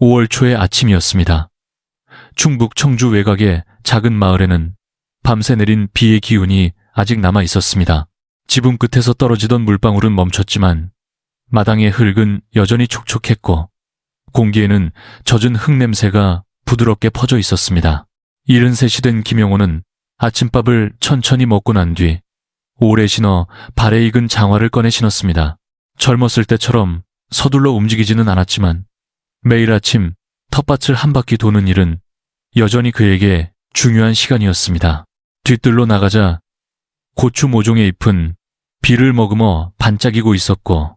5월 초의 아침이었습니다. 충북 청주 외곽의 작은 마을에는 밤새 내린 비의 기운이 아직 남아 있었습니다. 지붕 끝에서 떨어지던 물방울은 멈췄지만 마당의 흙은 여전히 촉촉했고 공기에는 젖은 흙 냄새가 부드럽게 퍼져 있었습니다. 73이 된 김영호는 아침밥을 천천히 먹고 난 뒤 오래 신어 발에 익은 장화를 꺼내 신었습니다. 젊었을 때처럼 서둘러 움직이지는 않았지만 매일 아침 텃밭을 한 바퀴 도는 일은 여전히 그에게 중요한 시간이었습니다. 뒤뜰로 나가자 고추 모종의 잎은 비를 머금어 반짝이고 있었고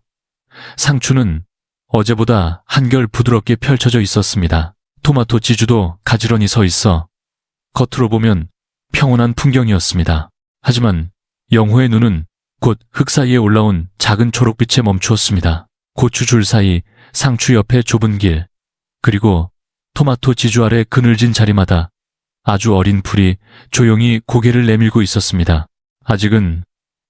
상추는 어제보다 한결 부드럽게 펼쳐져 있었습니다. 토마토 지주도 가지런히 서 있어 겉으로 보면 평온한 풍경이었습니다. 하지만 영호의 눈은 곧 흙 사이에 올라온 작은 초록빛에 멈추었습니다. 고추 줄 사이, 상추 옆에 좁은 길, 그리고 토마토 지주 아래 그늘진 자리마다 아주 어린 풀이 조용히 고개를 내밀고 있었습니다. 아직은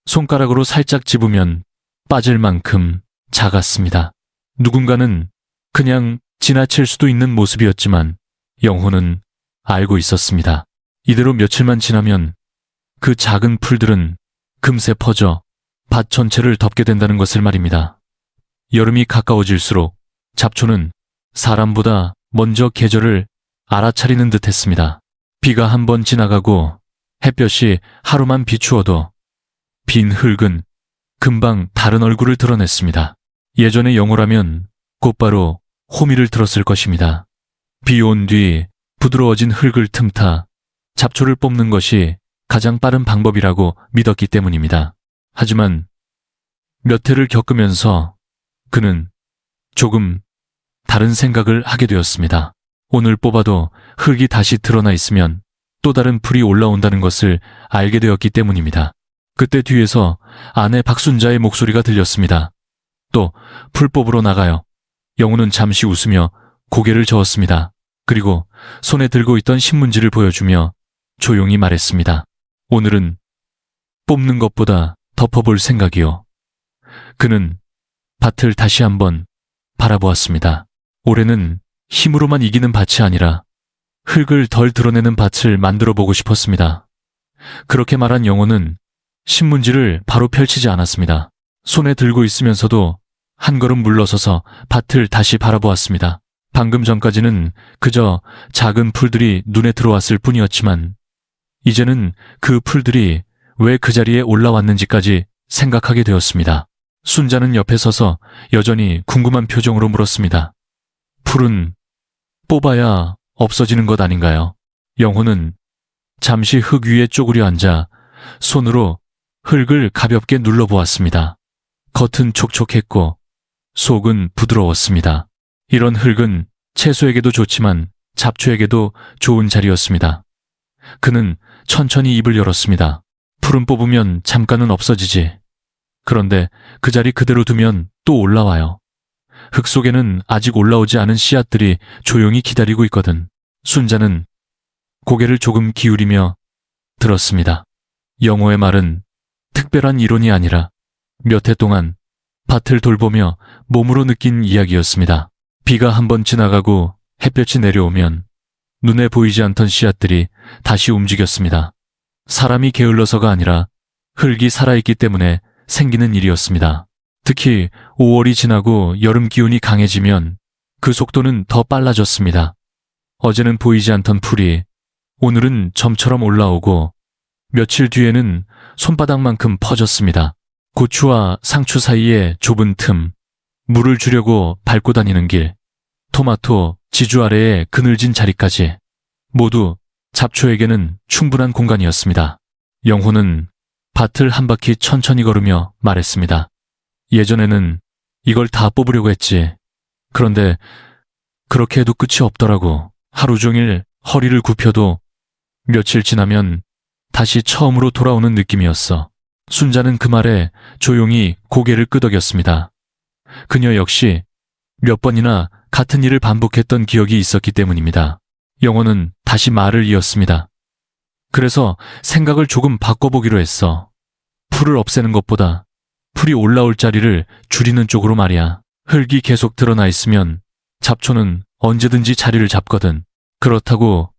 손가락으로 살짝 집으면 빠질 만큼 작았습니다. 누군가는 그냥 지나칠 수도 있는 모습이었지만 영호는 알고 있었습니다. 이대로 며칠만 지나면 그 작은 풀들은 금세 퍼져 밭 전체를 덮게 된다는 것을 말입니다. 여름이 가까워질수록 잡초는 사람보다 먼저 계절을 알아차리는 듯 했습니다. 비가 한 번 지나가고 햇볕이 하루만 비추어도 빈 흙은 금방 다른 얼굴을 드러냈습니다. 예전의 영호라면 곧바로 호미를 들었을 것입니다. 비 온 뒤 부드러워진 흙을 틈타 잡초를 뽑는 것이 가장 빠른 방법이라고 믿었기 때문입니다. 하지만 몇 해를 겪으면서 그는 조금 다른 생각을 하게 되었습니다. 오늘 뽑아도 흙이 다시 드러나 있으면 또 다른 풀이 올라온다는 것을 알게 되었기 때문입니다. 그때 뒤에서 아내 박순자의 목소리가 들렸습니다. 또 풀 뽑으러 나가요. 영호는 잠시 웃으며 고개를 저었습니다. 그리고 손에 들고 있던 신문지를 보여주며 조용히 말했습니다. 오늘은 뽑는 것보다 덮어볼 생각이요. 그는 밭을 다시 한번 바라보았습니다. 올해는 힘으로만 이기는 밭이 아니라 흙을 덜 드러내는 밭을 만들어 보고 싶었습니다. 그렇게 말한 영호는 신문지를 바로 펼치지 않았습니다. 손에 들고 있으면서도 한 걸음 물러서서 밭을 다시 바라보았습니다. 방금 전까지는 그저 작은 풀들이 눈에 들어왔을 뿐이었지만 이제는 그 풀들이 왜 그 자리에 올라왔는지까지 생각하게 되었습니다. 순자는 옆에 서서 여전히 궁금한 표정으로 물었습니다. 풀은 뽑아야 없어지는 것 아닌가요? 영호는 잠시 흙 위에 쪼그려 앉아 손으로 흙을 가볍게 눌러보았습니다. 겉은 촉촉했고 속은 부드러웠습니다. 이런 흙은 채소에게도 좋지만 잡초에게도 좋은 자리였습니다. 그는 천천히 입을 열었습니다. 풀은 뽑으면 잠깐은 없어지지. 그런데 그 자리 그대로 두면 또 올라와요. 흙 속에는 아직 올라오지 않은 씨앗들이 조용히 기다리고 있거든. 순자는 고개를 조금 기울이며 들었습니다. 영호의 말은 특별한 이론이 아니라 몇 해 동안 밭을 돌보며 몸으로 느낀 이야기였습니다. 비가 한번 지나가고 햇볕이 내려오면 눈에 보이지 않던 씨앗들이 다시 움직였습니다. 사람이 게을러서가 아니라 흙이 살아있기 때문에 생기는 일이었습니다. 특히 5월이 지나고 여름 기운이 강해지면 그 속도는 더 빨라졌습니다. 어제는 보이지 않던 풀이 오늘은 점처럼 올라오고 며칠 뒤에는 손바닥만큼 퍼졌습니다. 고추와 상추 사이에 좁은 틈, 물을 주려고 밟고 다니는 길, 토마토 지주 아래의 그늘진 자리까지 모두 잡초에게는 충분한 공간이었습니다. 영호는 밭을 한 바퀴 천천히 걸으며 말했습니다. 예전에는 이걸 다 뽑으려고 했지. 그런데 그렇게 해도 끝이 없더라고. 하루 종일 허리를 굽혀도 며칠 지나면 다시 처음으로 돌아오는 느낌이었어. 순자는 그 말에 조용히 고개를 끄덕였습니다. 그녀 역시 몇 번이나 같은 일을 반복했던 기억이 있었기 때문입니다. 영호는 다시 말을 이었습니다. 그래서 생각을 조금 바꿔보기로 했어. 풀을 없애는 것보다 풀이 올라올 자리를 줄이는 쪽으로 말이야. 흙이 계속 드러나 있으면 잡초는 언제든지 자리를 잡거든. 그렇다고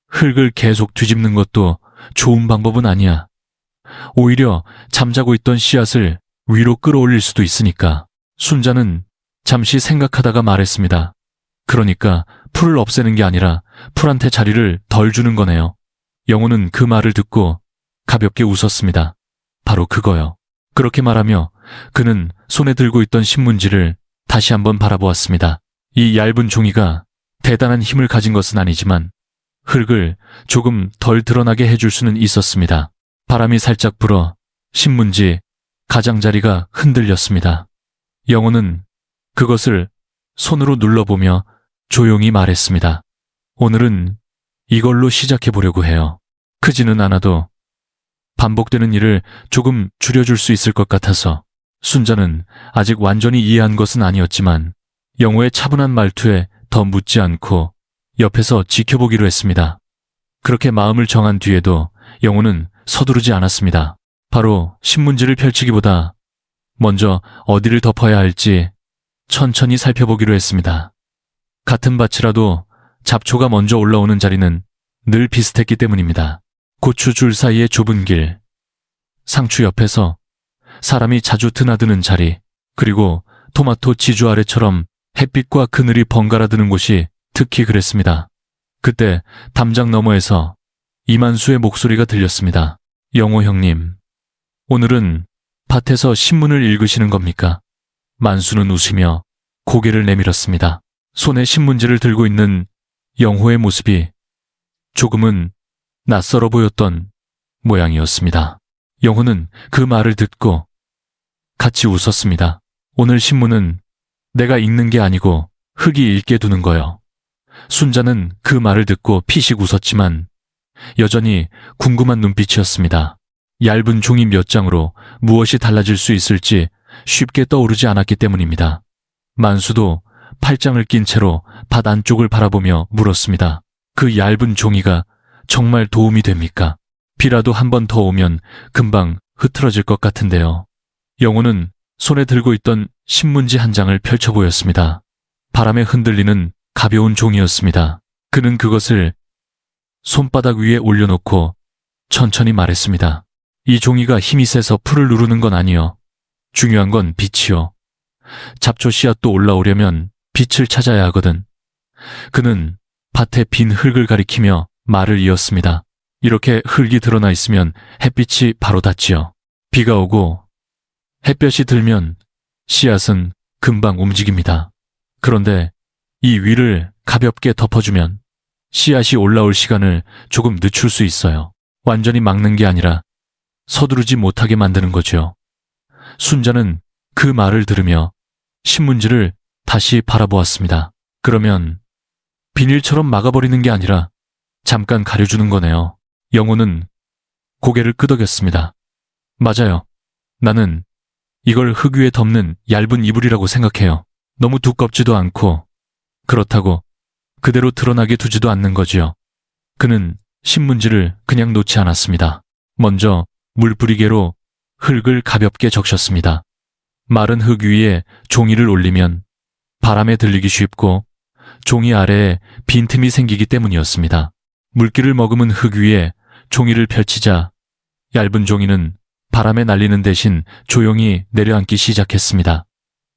흙을 계속 뒤집는 것도 좋은 방법은 아니야. 오히려 잠자고 있던 씨앗을 위로 끌어올릴 수도 있으니까. 순자는 잠시 생각하다가 말했습니다. 그러니까 풀을 없애는 게 아니라 풀한테 자리를 덜 주는 거네요. 영호는 그 말을 듣고 가볍게 웃었습니다. 바로 그거요. 그렇게 말하며 그는 손에 들고 있던 신문지를 다시 한번 바라보았습니다. 이 얇은 종이가 대단한 힘을 가진 것은 아니지만 흙을 조금 덜 드러나게 해줄 수는 있었습니다. 바람이 살짝 불어 신문지 가장자리가 흔들렸습니다. 영호는 그것을 손으로 눌러보며 조용히 말했습니다. 오늘은 이걸로 시작해보려고 해요. 크지는 않아도 반복되는 일을 조금 줄여줄 수 있을 것 같아서. 순자는 아직 완전히 이해한 것은 아니었지만 영호의 차분한 말투에 더 묻지 않고 옆에서 지켜보기로 했습니다. 그렇게 마음을 정한 뒤에도 영호는 서두르지 않았습니다. 바로 신문지를 펼치기보다 먼저 어디를 덮어야 할지 천천히 살펴보기로 했습니다. 같은 밭이라도 잡초가 먼저 올라오는 자리는 늘 비슷했기 때문입니다. 고추줄 사이의 좁은 길, 상추 옆에서 사람이 자주 드나드는 자리, 그리고 토마토 지주 아래처럼 햇빛과 그늘이 번갈아 드는 곳이 특히 그랬습니다. 그때 담장 너머에서 이만수의 목소리가 들렸습니다. 영호 형님, 오늘은 밭에서 신문을 읽으시는 겁니까? 만수는 웃으며 고개를 내밀었습니다. 손에 신문지를 들고 있는 영호의 모습이 조금은 낯설어 보였던 모양이었습니다. 영호는 그 말을 듣고 같이 웃었습니다. 오늘 신문은 내가 읽는 게 아니고 흙이 읽게 두는 거요. 순자는 그 말을 듣고 피식 웃었지만 여전히 궁금한 눈빛이었습니다. 얇은 종이 몇 장으로 무엇이 달라질 수 있을지 쉽게 떠오르지 않았기 때문입니다. 만수도 팔짱을 낀 채로 밭 안쪽을 바라보며 물었습니다. 그 얇은 종이가 정말 도움이 됩니까? 비라도 한 번 더 오면 금방 흐트러질 것 같은데요. 영호는 손에 들고 있던 신문지 한 장을 펼쳐 보였습니다. 바람에 흔들리는 가벼운 종이였습니다. 그는 그것을 손바닥 위에 올려놓고 천천히 말했습니다. 이 종이가 힘이 세서 풀을 누르는 건 아니요. 중요한 건 빛이요. 잡초 씨앗도 올라오려면 빛을 찾아야 하거든. 그는 밭에 빈 흙을 가리키며 말을 이었습니다. 이렇게 흙이 드러나 있으면 햇빛이 바로 닿지요. 비가 오고 햇볕이 들면 씨앗은 금방 움직입니다. 그런데 이 위를 가볍게 덮어주면 씨앗이 올라올 시간을 조금 늦출 수 있어요. 완전히 막는 게 아니라 서두르지 못하게 만드는 거죠. 순자는 그 말을 들으며 신문지를 다시 바라보았습니다. 그러면 비닐처럼 막아버리는 게 아니라 잠깐 가려주는 거네요. 영호는 고개를 끄덕였습니다. 맞아요. 나는 이걸 흙 위에 덮는 얇은 이불이라고 생각해요. 너무 두껍지도 않고 그렇다고 그대로 드러나게 두지도 않는 거지요. 그는 신문지를 그냥 놓지 않았습니다. 먼저 물뿌리개로 흙을 가볍게 적셨습니다. 마른 흙 위에 종이를 올리면 바람에 들리기 쉽고 종이 아래에 빈틈이 생기기 때문이었습니다. 물기를 머금은 흙 위에 종이를 펼치자 얇은 종이는 바람에 날리는 대신 조용히 내려앉기 시작했습니다.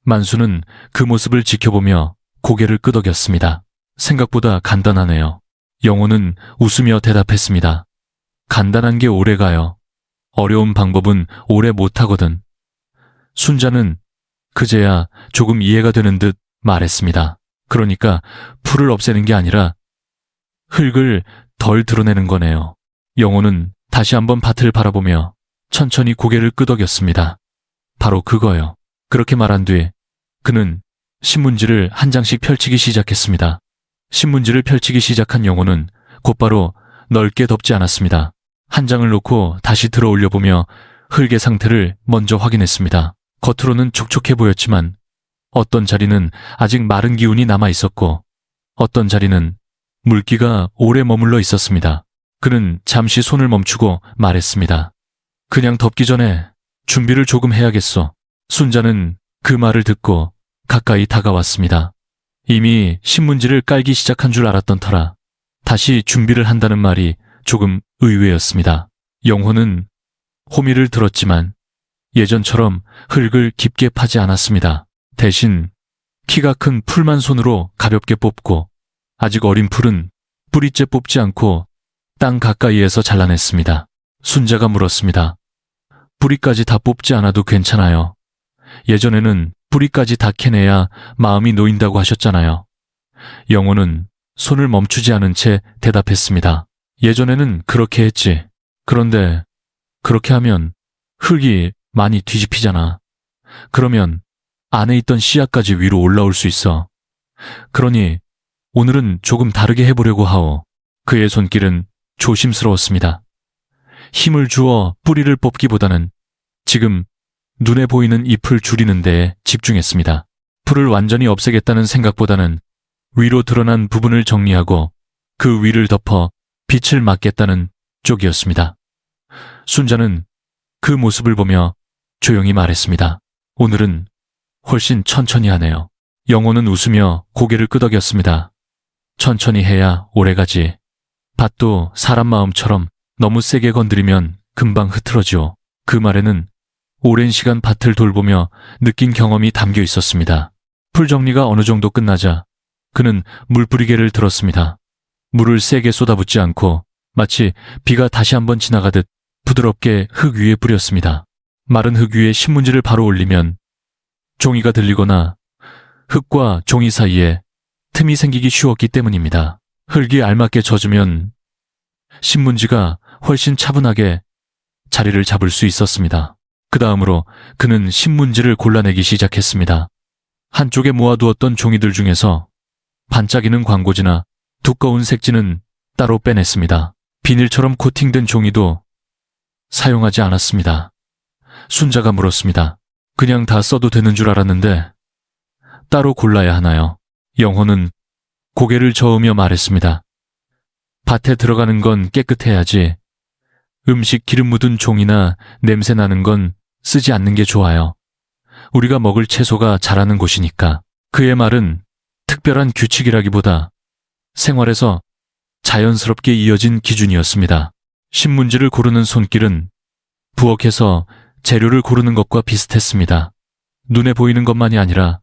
만수는 그 모습을 지켜보며 고개를 끄덕였습니다. 생각보다 간단하네요. 영호는 웃으며 대답했습니다. 간단한 게 오래 가요. 어려운 방법은 오래 못하거든. 순자는 그제야 조금 이해가 되는 듯 말했습니다. 그러니까 풀을 없애는 게 아니라 흙을 덜 드러내는 거네요. 영호는 다시 한번 밭을 바라보며 천천히 고개를 끄덕였습니다. 바로 그거요. 그렇게 말한 뒤 그는 신문지를 한 장씩 펼치기 시작했습니다. 신문지를 펼치기 시작한 영호는 곧바로 넓게 덮지 않았습니다. 한 장을 놓고 다시 들어 올려보며 흙의 상태를 먼저 확인했습니다. 겉으로는 촉촉해 보였지만 어떤 자리는 아직 마른 기운이 남아 있었고 어떤 자리는 물기가 오래 머물러 있었습니다. 그는 잠시 손을 멈추고 말했습니다. 그냥 덮기 전에 준비를 조금 해야겠어. 순자는 그 말을 듣고 가까이 다가왔습니다. 이미 신문지를 깔기 시작한 줄 알았던 터라 다시 준비를 한다는 말이 조금 의외였습니다. 영호는 호미를 들었지만 예전처럼 흙을 깊게 파지 않았습니다. 대신 키가 큰 풀만 손으로 가볍게 뽑고 아직 어린 풀은 뿌리째 뽑지 않고 땅 가까이에서 잘라냈습니다. 순자가 물었습니다. 뿌리까지 다 뽑지 않아도 괜찮아요. 예전에는 뿌리까지 다 캐내야 마음이 놓인다고 하셨잖아요. 영호는 손을 멈추지 않은 채 대답했습니다. 예전에는 그렇게 했지. 그런데 그렇게 하면 흙이 많이 뒤집히잖아. 그러면 안에 있던 씨앗까지 위로 올라올 수 있어. 그러니 오늘은 조금 다르게 해보려고 하오. 그의 손길은 조심스러웠습니다. 힘을 주어 뿌리를 뽑기보다는 지금 눈에 보이는 잎을 줄이는 데에 집중했습니다. 풀을 완전히 없애겠다는 생각보다는 위로 드러난 부분을 정리하고 그 위를 덮어 빛을 막겠다는 쪽이었습니다. 순자는 그 모습을 보며 조용히 말했습니다. 오늘은 훨씬 천천히 하네요. 영호는 웃으며 고개를 끄덕였습니다. 천천히 해야 오래가지. 밭도 사람 마음처럼 너무 세게 건드리면 금방 흐트러지오. 그 말에는 오랜 시간 밭을 돌보며 느낀 경험이 담겨 있었습니다. 풀 정리가 어느 정도 끝나자 그는 물뿌리개를 들었습니다. 물을 세게 쏟아붓지 않고 마치 비가 다시 한번 지나가듯 부드럽게 흙 위에 뿌렸습니다. 마른 흙 위에 신문지를 바로 올리면 종이가 들리거나 흙과 종이 사이에 틈이 생기기 쉬웠기 때문입니다. 흙이 알맞게 젖으면 신문지가 훨씬 차분하게 자리를 잡을 수 있었습니다. 그 다음으로 그는 신문지를 골라내기 시작했습니다. 한쪽에 모아두었던 종이들 중에서 반짝이는 광고지나 두꺼운 색지는 따로 빼냈습니다. 비닐처럼 코팅된 종이도 사용하지 않았습니다. 순자가 물었습니다. 그냥 다 써도 되는 줄 알았는데 따로 골라야 하나요? 영호는 고개를 저으며 말했습니다. 밭에 들어가는 건 깨끗해야지. 음식 기름 묻은 종이나 냄새 나는 건 쓰지 않는 게 좋아요. 우리가 먹을 채소가 자라는 곳이니까. 그의 말은 특별한 규칙이라기보다 생활에서 자연스럽게 이어진 기준이었습니다. 신문지를 고르는 손길은 부엌에서 재료를 고르는 것과 비슷했습니다. 눈에 보이는 것만이 아니라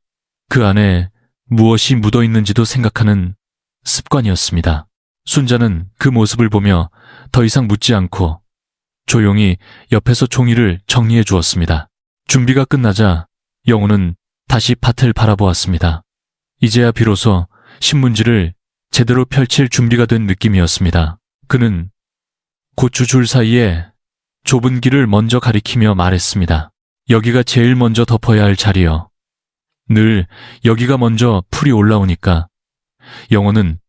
그 안에 무엇이 묻어 있는지도 생각하는 습관이었습니다. 순자는 그 모습을 보며 더 이상 묻지 않고 조용히 옆에서 종이를 정리해 주었습니다. 준비가 끝나자 영호는 다시 밭을 바라보았습니다. 이제야 비로소 신문지를 제대로 펼칠 준비가 된 느낌이었습니다. 그는 고추줄 사이에 좁은 길을 먼저 가리키며 말했습니다. 여기가 제일 먼저 덮어야 할 자리요. 늘 여기가 먼저 풀이 올라오니까. 영호는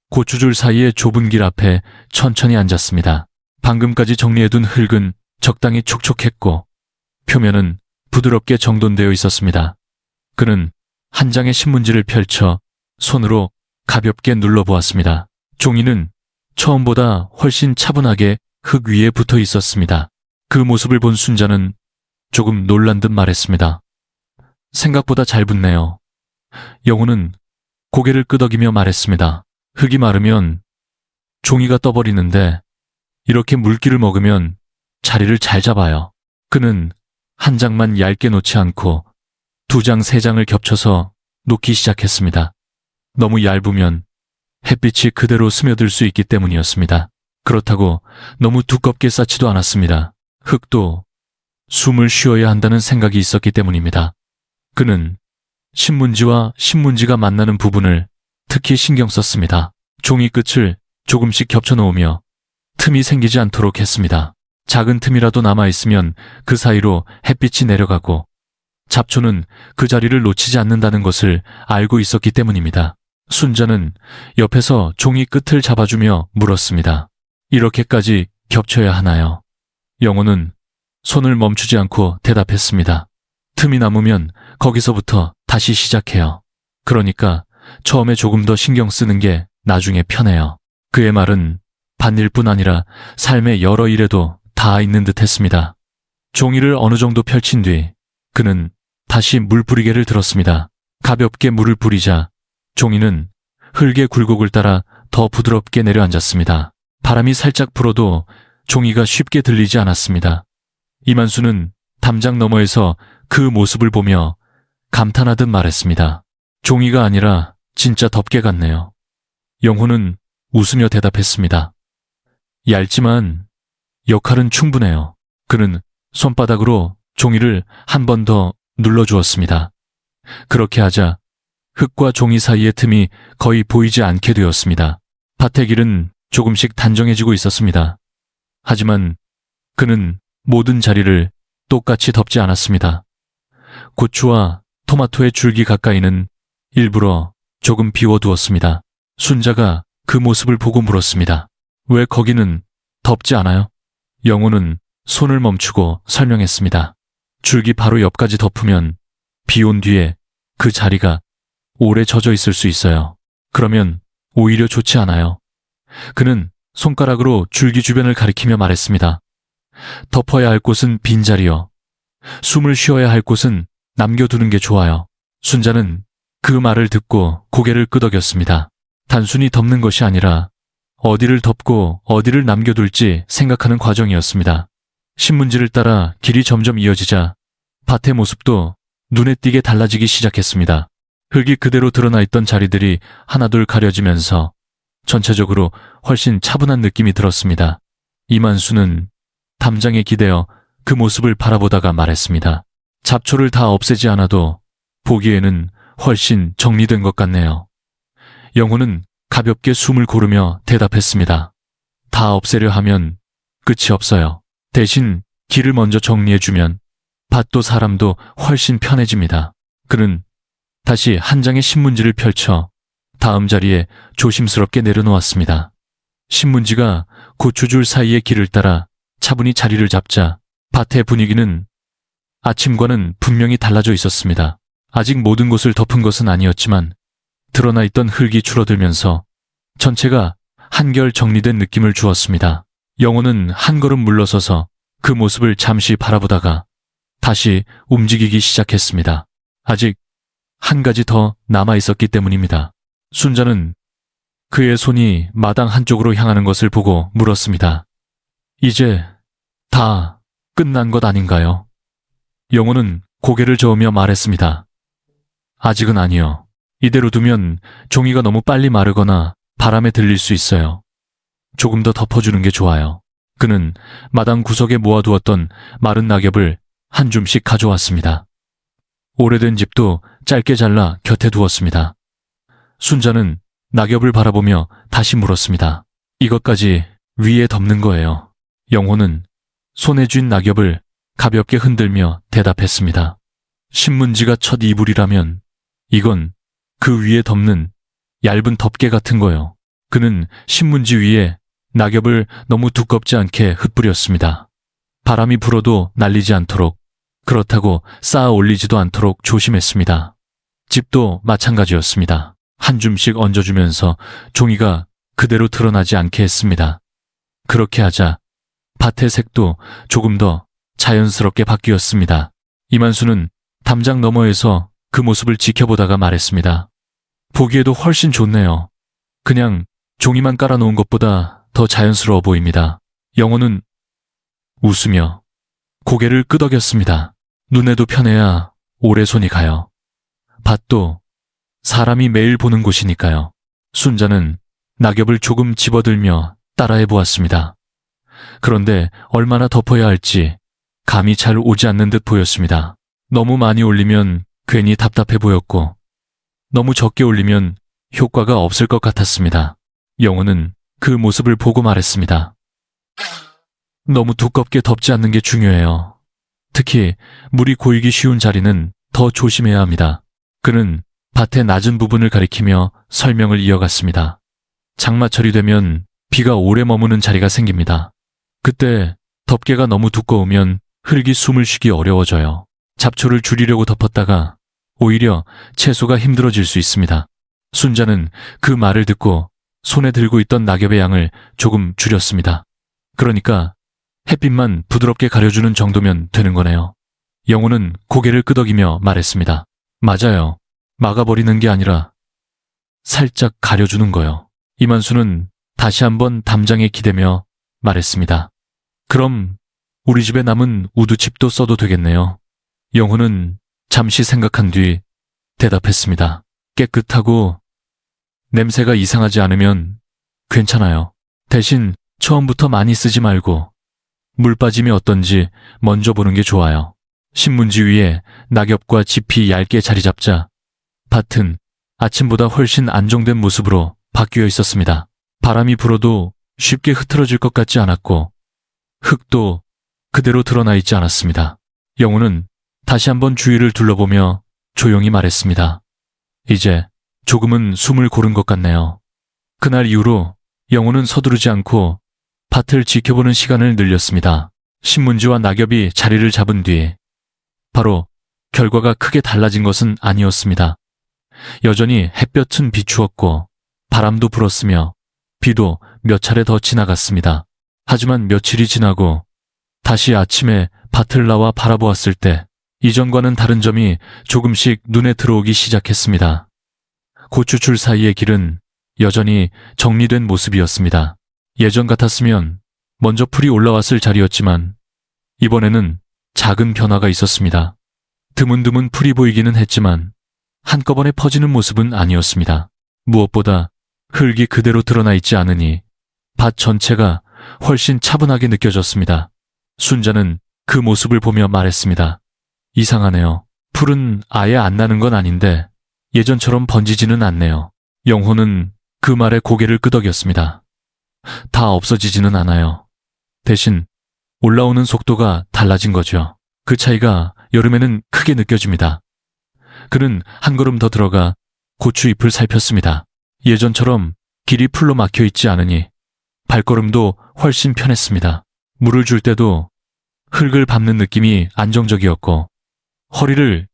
고추줄 사이의 좁은 길 앞에 천천히 앉았습니다. 방금까지 정리해둔 흙은 적당히 촉촉했고 표면은 부드럽게 정돈되어 있었습니다. 그는 한 장의 신문지를 펼쳐 손으로 가볍게 눌러보았습니다. 종이는 처음보다 훨씬 차분하게 흙 위에 붙어 있었습니다. 그 모습을 본 순자는 조금 놀란 듯 말했습니다. 생각보다 잘 붙네요. 영호는 고개를 끄덕이며 말했습니다. 흙이 마르면 종이가 떠버리는데 이렇게 물기를 먹으면 자리를 잘 잡아요. 그는 한 장만 얇게 놓지 않고 두 장, 세 장을 겹쳐서 놓기 시작했습니다. 너무 얇으면 햇빛이 그대로 스며들 수 있기 때문이었습니다. 그렇다고 너무 두껍게 쌓지도 않았습니다. 흙도 숨을 쉬어야 한다는 생각이 있었기 때문입니다. 그는 신문지와 신문지가 만나는 부분을 특히 신경 썼습니다. 종이 끝을 조금씩 겹쳐 놓으며 틈이 생기지 않도록 했습니다. 작은 틈이라도 남아있으면 그 사이로 햇빛이 내려가고 잡초는 그 자리를 놓치지 않는다는 것을 알고 있었기 때문입니다. 순자는 옆에서 종이 끝을 잡아주며 물었습니다. 이렇게까지 겹쳐야 하나요? 영호는 손을 멈추지 않고 대답했습니다. 틈이 남으면 거기서부터 다시 시작해요. 그러니까 처음에 조금 더 신경 쓰는 게 나중에 편해요. 그의 말은 밭일뿐 아니라 삶의 여러 일에도 닿아 있는 듯 했습니다. 종이를 어느 정도 펼친 뒤 그는 다시 물뿌리개를 들었습니다. 가볍게 물을 뿌리자 종이는 흙의 굴곡을 따라 더 부드럽게 내려앉았습니다. 바람이 살짝 불어도 종이가 쉽게 들리지 않았습니다. 이만수는 담장 너머에서 그 모습을 보며 감탄하듯 말했습니다. 종이가 아니라 진짜 덮개 같네요. 영호는 웃으며 대답했습니다. 얇지만 역할은 충분해요. 그는 손바닥으로 종이를 한 번 더 눌러주었습니다. 그렇게 하자 흙과 종이 사이의 틈이 거의 보이지 않게 되었습니다. 밭의 길은 조금씩 단정해지고 있었습니다. 하지만 그는 모든 자리를 똑같이 덮지 않았습니다. 고추와 토마토의 줄기 가까이는 일부러 조금 비워두었습니다. 순자가 그 모습을 보고 물었습니다. 왜 거기는 덮지 않아요? 영호는 손을 멈추고 설명했습니다. 줄기 바로 옆까지 덮으면 비 온 뒤에 그 자리가 오래 젖어 있을 수 있어요. 그러면 오히려 좋지 않아요. 그는 손가락으로 줄기 주변을 가리키며 말했습니다. 덮어야 할 곳은 빈자리요. 숨을 쉬어야 할 곳은 남겨두는 게 좋아요. 순자는 그 말을 듣고 고개를 끄덕였습니다. 단순히 덮는 것이 아니라 어디를 덮고 어디를 남겨둘지 생각하는 과정이었습니다. 신문지를 따라 길이 점점 이어지자 밭의 모습도 눈에 띄게 달라지기 시작했습니다. 흙이 그대로 드러나 있던 자리들이 하나둘 가려지면서 전체적으로 훨씬 차분한 느낌이 들었습니다. 이만수는 담장에 기대어 그 모습을 바라보다가 말했습니다. 잡초를 다 없애지 않아도 보기에는 훨씬 정리된 것 같네요. 영호는 가볍게 숨을 고르며 대답했습니다. 다 없애려 하면 끝이 없어요. 대신 길을 먼저 정리해주면 밭도 사람도 훨씬 편해집니다. 그는 다시 한 장의 신문지를 펼쳐 다음 자리에 조심스럽게 내려놓았습니다. 신문지가 고추줄 사이의 길을 따라 차분히 자리를 잡자 밭의 분위기는 아침과는 분명히 달라져 있었습니다. 아직 모든 곳을 덮은 것은 아니었지만 드러나 있던 흙이 줄어들면서 전체가 한결 정리된 느낌을 주었습니다. 영호는 한 걸음 물러서서 그 모습을 잠시 바라보다가 다시 움직이기 시작했습니다. 아직 한 가지 더 남아 있었기 때문입니다. 순자는 그의 손이 마당 한쪽으로 향하는 것을 보고 물었습니다. 이제 다 끝난 것 아닌가요? 영호는 고개를 저으며 말했습니다. 아직은 아니요. 이대로 두면 종이가 너무 빨리 마르거나 바람에 들릴 수 있어요. 조금 더 덮어주는 게 좋아요. 그는 마당 구석에 모아두었던 마른 낙엽을 한 줌씩 가져왔습니다. 오래된 집도 짧게 잘라 곁에 두었습니다. 순자는 낙엽을 바라보며 다시 물었습니다. 이것까지 위에 덮는 거예요. 영호는 손에 쥔 낙엽을 가볍게 흔들며 대답했습니다. 신문지가 첫 이불이라면 이건 그 위에 덮는 얇은 덮개 같은 거요. 그는 신문지 위에 낙엽을 너무 두껍지 않게 흩뿌렸습니다. 바람이 불어도 날리지 않도록, 그렇다고 쌓아 올리지도 않도록 조심했습니다. 집도 마찬가지였습니다. 한 줌씩 얹어주면서 종이가 그대로 드러나지 않게 했습니다. 그렇게 하자 밭의 색도 조금 더 자연스럽게 바뀌었습니다. 이만수는 담장 너머에서 그 모습을 지켜보다가 말했습니다. 보기에도 훨씬 좋네요. 그냥 종이만 깔아놓은 것보다 더 자연스러워 보입니다. 영호는 웃으며 고개를 끄덕였습니다. 눈에도 편해야 오래 손이 가요. 밭도 사람이 매일 보는 곳이니까요. 순자는 낙엽을 조금 집어들며 따라해 보았습니다. 그런데 얼마나 덮어야 할지 감이 잘 오지 않는 듯 보였습니다. 너무 많이 올리면 괜히 답답해 보였고 너무 적게 올리면 효과가 없을 것 같았습니다. 영호는 그 모습을 보고 말했습니다. 너무 두껍게 덮지 않는 게 중요해요. 특히 물이 고이기 쉬운 자리는 더 조심해야 합니다. 그는 밭의 낮은 부분을 가리키며 설명을 이어갔습니다. 장마철이 되면 비가 오래 머무는 자리가 생깁니다. 그때 덮개가 너무 두꺼우면 흙이 숨을 쉬기 어려워져요. 잡초를 줄이려고 덮었다가 오히려 채소가 힘들어질 수 있습니다. 순자는 그 말을 듣고 손에 들고 있던 낙엽의 양을 조금 줄였습니다. 그러니까 햇빛만 부드럽게 가려주는 정도면 되는 거네요. 영호는 고개를 끄덕이며 말했습니다. 맞아요. 막아버리는 게 아니라 살짝 가려주는 거요. 이만수는 다시 한번 담장에 기대며 말했습니다. 그럼 우리 집에 남은 우두칩도 써도 되겠네요. 영호는 잠시 생각한 뒤 대답했습니다. 깨끗하고 냄새가 이상하지 않으면 괜찮아요. 대신 처음부터 많이 쓰지 말고 물 빠짐이 어떤지 먼저 보는 게 좋아요. 신문지 위에 낙엽과 짚이 얇게 자리 잡자 밭은 아침보다 훨씬 안정된 모습으로 바뀌어 있었습니다. 바람이 불어도 쉽게 흐트러질 것 같지 않았고 흙도 그대로 드러나 있지 않았습니다. 영호는 다시 한번 주위를 둘러보며 조용히 말했습니다. 이제 조금은 숨을 고른 것 같네요. 그날 이후로 영호는 서두르지 않고 밭을 지켜보는 시간을 늘렸습니다. 신문지와 낙엽이 자리를 잡은 뒤 바로 결과가 크게 달라진 것은 아니었습니다. 여전히 햇볕은 비추었고 바람도 불었으며 비도 몇 차례 더 지나갔습니다. 하지만 며칠이 지나고 다시 아침에 밭을 나와 바라보았을 때 이전과는 다른 점이 조금씩 눈에 들어오기 시작했습니다. 고추줄 사이의 길은 여전히 정리된 모습이었습니다. 예전 같았으면 먼저 풀이 올라왔을 자리였지만 이번에는 작은 변화가 있었습니다. 드문드문 풀이 보이기는 했지만 한꺼번에 퍼지는 모습은 아니었습니다. 무엇보다 흙이 그대로 드러나 있지 않으니 밭 전체가 훨씬 차분하게 느껴졌습니다. 순자는 그 모습을 보며 말했습니다. 이상하네요. 풀은 아예 안 나는 건 아닌데 예전처럼 번지지는 않네요. 영호는 그 말에 고개를 끄덕였습니다. 다 없어지지는 않아요. 대신 올라오는 속도가 달라진 거죠. 그 차이가 여름에는 크게 느껴집니다. 그는 한 걸음 더 들어가 고추잎을 살폈습니다. 예전처럼 길이 풀로 막혀 있지 않으니 발걸음도 훨씬 편했습니다. 물을 줄 때도 흙을 밟는 느낌이 안정적이었고 허리를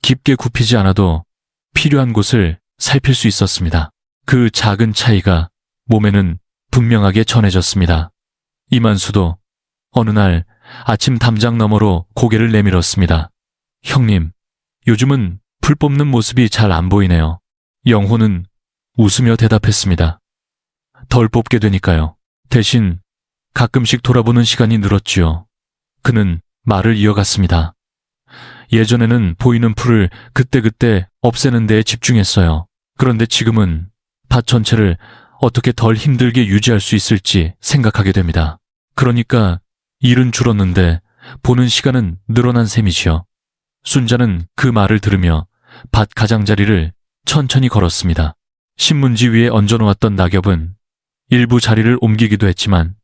깊게 굽히지 않아도 필요한 곳을 살필 수 있었습니다. 그 작은 차이가 몸에는 분명하게 전해졌습니다. 이만수도 어느 날 아침 담장 너머로 고개를 내밀었습니다. 형님, 요즘은 풀 뽑는 모습이 잘 안 보이네요. 영호는 웃으며 대답했습니다. 덜 뽑게 되니까요. 대신 가끔씩 돌아보는 시간이 늘었지요. 그는 말을 이어갔습니다. 예전에는 보이는 풀을 그때그때 없애는 데에 집중했어요. 그런데 지금은 밭 전체를 어떻게 덜 힘들게 유지할 수 있을지 생각하게 됩니다. 그러니까 일은 줄었는데 보는 시간은 늘어난 셈이지요. 순자는 그 말을 들으며 밭 가장자리를 천천히 걸었습니다. 신문지 위에 얹어놓았던 낙엽은 일부 자리를 옮기기도 했지만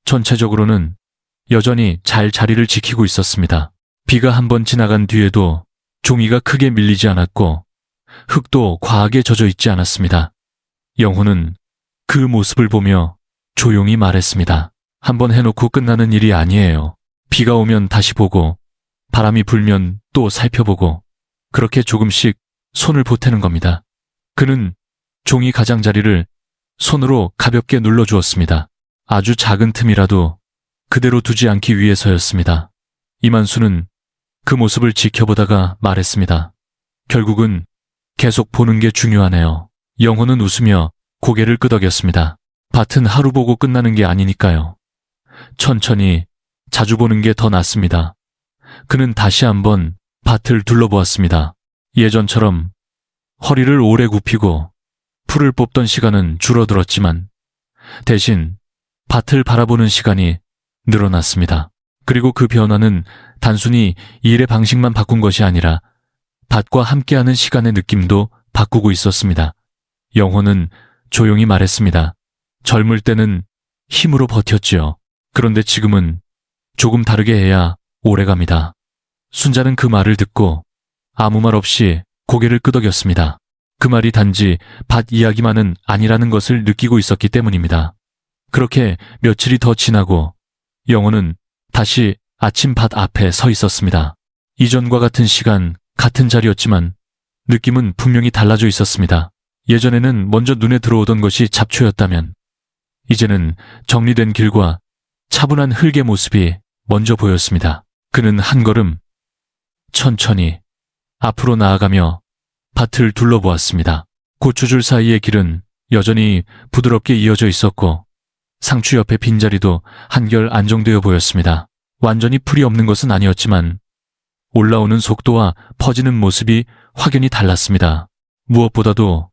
전체적으로는 여전히 잘 자리를 지키고 있었습니다. 비가 한번 지나간 뒤에도 종이가 크게 밀리지 않았고 흙도 과하게 젖어 있지 않았습니다. 영호는 그 모습을 보며 조용히 말했습니다. 한번 해놓고 끝나는 일이 아니에요. 비가 오면 다시 보고 바람이 불면 또 살펴보고 그렇게 조금씩 손을 보태는 겁니다. 그는 종이 가장자리를 손으로 가볍게 눌러주었습니다. 아주 작은 틈이라도 그대로 두지 않기 위해서였습니다. 이만수는 그 모습을 지켜보다가 말했습니다. 결국은 계속 보는 게 중요하네요. 영호는 웃으며 고개를 끄덕였습니다. 밭은 하루 보고 끝나는 게 아니니까요. 천천히 자주 보는 게 더 낫습니다. 그는 다시 한번 밭을 둘러보았습니다. 예전처럼 허리를 오래 굽히고 풀을 뽑던 시간은 줄어들었지만 대신 밭을 바라보는 시간이 늘어났습니다. 그리고 그 변화는 단순히 일의 방식만 바꾼 것이 아니라 밭과 함께하는 시간의 느낌도 바꾸고 있었습니다. 영호는 조용히 말했습니다. 젊을 때는 힘으로 버텼지요. 그런데 지금은 조금 다르게 해야 오래갑니다. 순자는 그 말을 듣고 아무 말 없이 고개를 끄덕였습니다. 그 말이 단지 밭 이야기만은 아니라는 것을 느끼고 있었기 때문입니다. 그렇게 며칠이 더 지나고 영호는 다시 아침 밭 앞에 서 있었습니다. 이전과 같은 시간, 같은 자리였지만 느낌은 분명히 달라져 있었습니다. 예전에는 먼저 눈에 들어오던 것이 잡초였다면 이제는 정리된 길과 차분한 흙의 모습이 먼저 보였습니다. 그는 한 걸음 천천히 앞으로 나아가며 밭을 둘러보았습니다. 고추줄 사이의 길은 여전히 부드럽게 이어져 있었고 상추 옆에 빈자리도 한결 안정되어 보였습니다. 완전히 풀이 없는 것은 아니었지만 올라오는 속도와 퍼지는 모습이 확연히 달랐습니다. 무엇보다도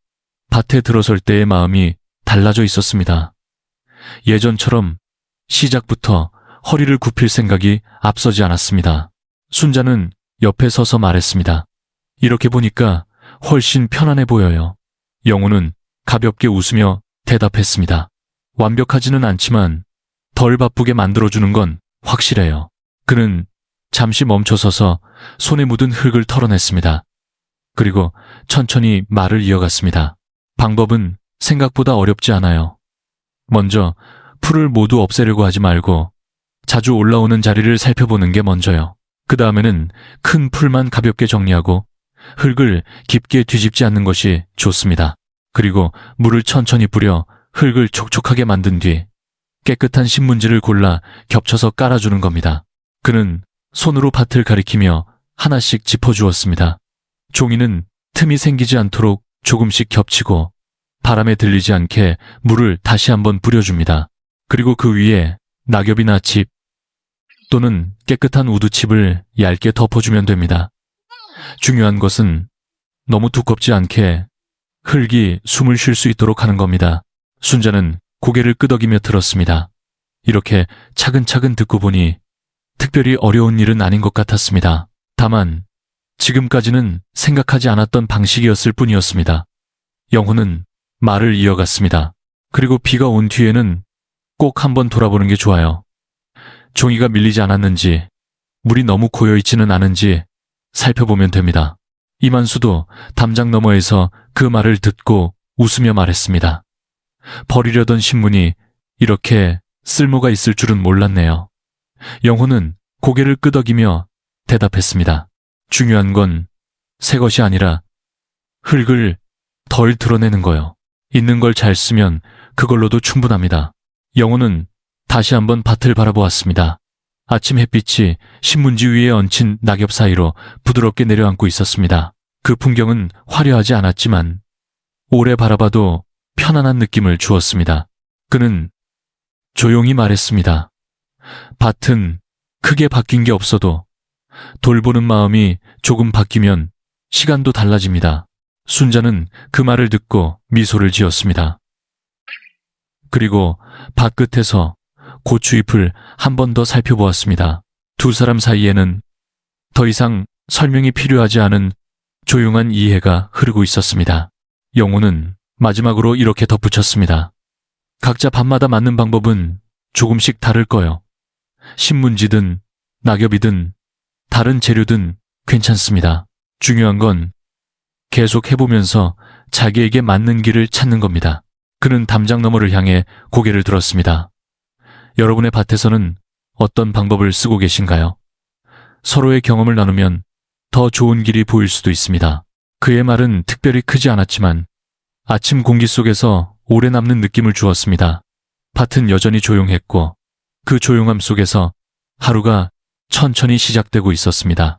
밭에 들어설 때의 마음이 달라져 있었습니다. 예전처럼 시작부터 허리를 굽힐 생각이 앞서지 않았습니다. 순자는 옆에 서서 말했습니다. 이렇게 보니까 훨씬 편안해 보여요. 영호는 가볍게 웃으며 대답했습니다. 완벽하지는 않지만 덜 바쁘게 만들어주는 건 확실해요. 그는 잠시 멈춰서서 손에 묻은 흙을 털어냈습니다. 그리고 천천히 말을 이어갔습니다. 방법은 생각보다 어렵지 않아요. 먼저 풀을 모두 없애려고 하지 말고 자주 올라오는 자리를 살펴보는 게 먼저요. 그 다음에는 큰 풀만 가볍게 정리하고 흙을 깊게 뒤집지 않는 것이 좋습니다. 그리고 물을 천천히 뿌려 흙을 촉촉하게 만든 뒤 깨끗한 신문지를 골라 겹쳐서 깔아주는 겁니다. 그는 손으로 밭을 가리키며 하나씩 짚어주었습니다. 종이는 틈이 생기지 않도록 조금씩 겹치고 바람에 들리지 않게 물을 다시 한번 뿌려줍니다. 그리고 그 위에 낙엽이나 칩 또는 깨끗한 우드칩을 얇게 덮어주면 됩니다. 중요한 것은 너무 두껍지 않게 흙이 숨을 쉴 수 있도록 하는 겁니다. 순자는 고개를 끄덕이며 들었습니다. 이렇게 차근차근 듣고 보니 특별히 어려운 일은 아닌 것 같았습니다. 다만 지금까지는 생각하지 않았던 방식이었을 뿐이었습니다. 영호는 말을 이어갔습니다. 그리고 비가 온 뒤에는 꼭 한번 돌아보는 게 좋아요. 종이가 밀리지 않았는지, 물이 너무 고여있지는 않은지 살펴보면 됩니다. 이만수도 담장 너머에서 그 말을 듣고 웃으며 말했습니다. 버리려던 신문이 이렇게 쓸모가 있을 줄은 몰랐네요. 영호는 고개를 끄덕이며 대답했습니다. 중요한 건 새 것이 아니라 흙을 덜 드러내는 거요. 있는 걸 잘 쓰면 그걸로도 충분합니다. 영호는 다시 한번 밭을 바라보았습니다. 아침 햇빛이 신문지 위에 얹힌 낙엽 사이로 부드럽게 내려앉고 있었습니다. 그 풍경은 화려하지 않았지만 오래 바라봐도 편안한 느낌을 주었습니다. 그는 조용히 말했습니다. 밭은 크게 바뀐 게 없어도 돌보는 마음이 조금 바뀌면 시간도 달라집니다. 순자는 그 말을 듣고 미소를 지었습니다. 그리고 밭 끝에서 고추잎을 한 번 더 살펴보았습니다. 두 사람 사이에는 더 이상 설명이 필요하지 않은 조용한 이해가 흐르고 있었습니다. 영호는 마지막으로 이렇게 덧붙였습니다. 각자 밤마다 맞는 방법은 조금씩 다를 거요. 신문지든 낙엽이든 다른 재료든 괜찮습니다. 중요한 건 계속 해보면서 자기에게 맞는 길을 찾는 겁니다. 그는 담장 너머를 향해 고개를 들었습니다. 여러분의 밭에서는 어떤 방법을 쓰고 계신가요? 서로의 경험을 나누면 더 좋은 길이 보일 수도 있습니다. 그의 말은 특별히 크지 않았지만 아침 공기 속에서 오래 남는 느낌을 주었습니다. 밭은 여전히 조용했고 그 조용함 속에서 하루가 천천히 시작되고 있었습니다.